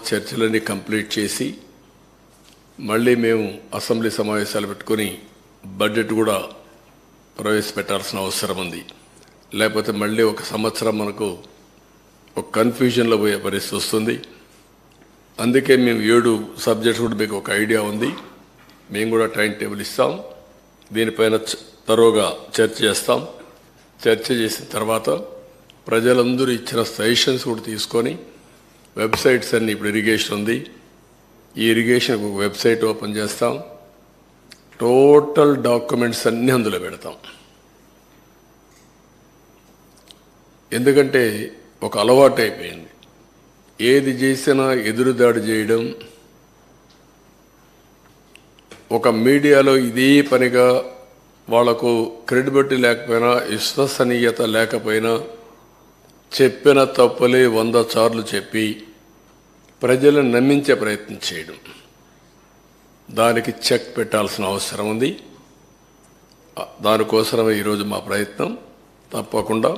చర్చలన్నీ complete చేసి మళ్ళీ మేము అసెంబ్లీ సమావేశాలు పెట్టుకొని బడ్జెట్ కూడా ప్రవేశపెట్టాల్సిన అవసరం ఉంది. లేకపోతే మళ్ళీ ఒక సంవత్సరం మనకు ఒక కన్ఫ్యూజన్లో పోయే పరిస్థితి వస్తుంది. అందుకే మేము 7 సబ్జెక్ట్స్ కూడా మీకు ఒక ఐడియా ఉంది. మేము కూడా టైం టేబుల్ ఇస్తాం. దీనిపైన తరోగా చర్చ చేస్తాం. చర్చ చేసిన తర్వాత ప్రజలందరూ ఇచ్చిన సజెషన్స్ కూడా తీసుకొని వెబ్సైట్స్ అన్నీ ఇప్పుడు ఇరిగేషన్ ఉంది. ఈ ఇరిగేషన్ ఒక వెబ్సైట్ ఓపెన్ చేస్తాం. టోటల్ డాక్యుమెంట్స్ అన్నీ అందులో పెడతాం. ఎందుకంటే ఒక అలవాటు అయిపోయింది. ఏది చేసినా ఎదురుదాడి చేయడం, ఒక మీడియాలో ఇదే పనిగా వాళ్లకు క్రెడిబిలిటీ లేకపోయినా విశ్వసనీయత లేకపోయినా చెప్పిన తప్పులే 100 సార్లు చెప్పి ప్రజలను నమ్మించే ప్రయత్నం చేయడం, దానికి చెక్ పెట్టాల్సిన అవసరం ఉంది. దానికోసమే ఈరోజు మా ప్రయత్నం. తప్పకుండా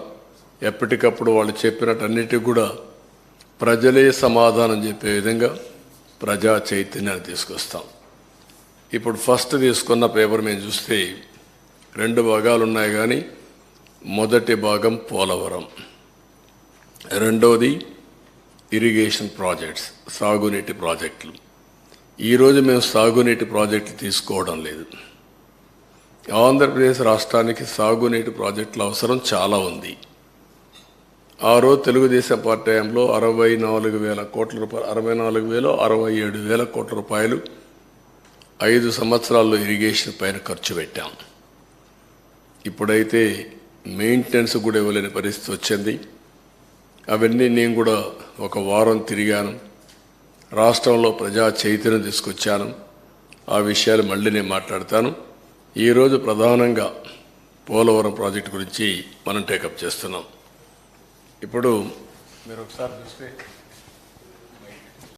ఎప్పటికప్పుడు వాళ్ళు చెప్పినట్టన్నిటికీ కూడా ప్రజలే సమాధానం చెప్పే విధంగా ప్రజా చైతన్యాన్ని తీసుకొస్తాం. ఇప్పుడు ఫస్ట్ తీసుకున్న పేపర్ మేము చూస్తే 2 భాగాలు ఉన్నాయి. కానీ మొదటి భాగం పోలవరం, రెండవది ఇరిగేషన్ ప్రాజెక్ట్స్, సాగునీటి ప్రాజెక్టులు. ఈరోజు మేము సాగునీటి ప్రాజెక్టులు తీసుకోవడం లేదు. ఆంధ్రప్రదేశ్ రాష్ట్రానికి సాగునీటి ప్రాజెక్టుల అవసరం చాలా ఉంది. ఆ రోజు తెలుగుదేశం పార్టీ టైంలో 64,000 కోట్ల రూపాయలు, 67,000 కోట్ల రూపాయలు 5 సంవత్సరాల్లో ఇరిగేషన్ పైన ఖర్చు పెట్టాం. ఇప్పుడైతే మెయింటెనెన్స్ కూడా ఇవ్వలేని పరిస్థితి వచ్చింది. అవన్నీ నేను కూడా ఒక వారం తిరిగాను. రాష్ట్రంలో ప్రజా చైతన్యం తీసుకొచ్చాను. ఆ విషయాలు మళ్ళీ నేను మాట్లాడతాను. ఈరోజు ప్రధానంగా పోలవరం ప్రాజెక్టు గురించి మనం టేకప్ చేస్తున్నాం. ఇప్పుడు మీరు ఒకసారి చూస్తే